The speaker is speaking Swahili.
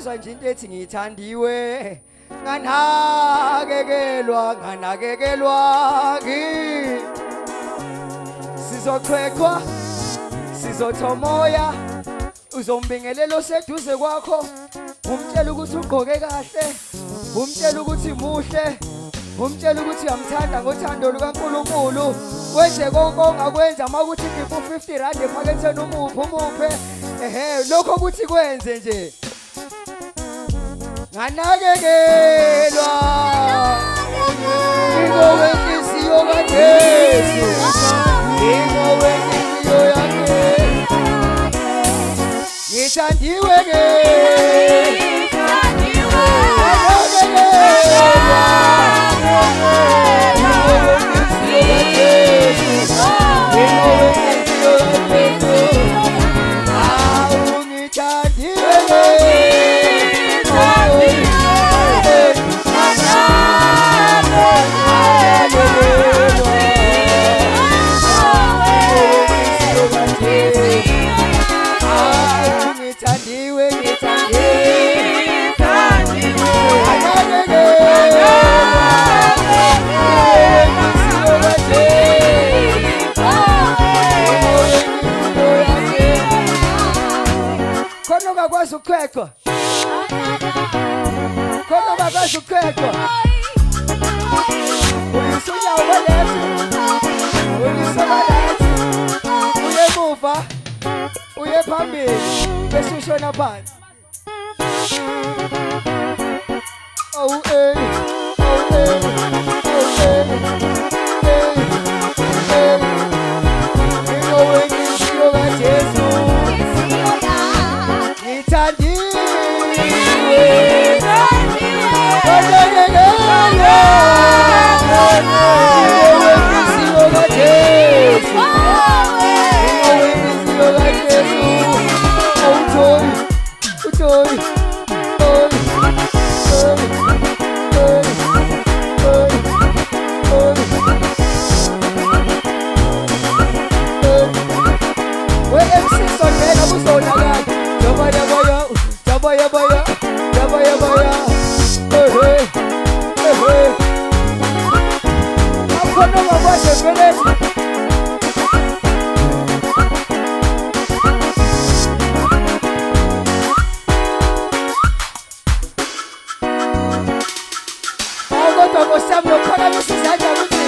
Ngizwa nje into ethi ngithandiwe nganakekelwa sizochwechwa sizothomoya uzombingelela oseduze kwakho umtshela ukuthi ugqoke kahle umtshela ukuthi muhle umtshela ukuthi uyamthanda ngothando lukaNkulunkulu wenze konke ongakwenza makuthi ngiphu 50 rand ephaketheni umuphe lokho ukuthi kwenze nje nganakekelwa ingowenhliziyo kaJesu ingowenhliziyo yakhe ngithandiwe ke Ukhwechwa khona bakwazi ukhwechwa uyisunya ubalezi uyisobalezi uyemuva uye phambili bese ushona phansi Samuel,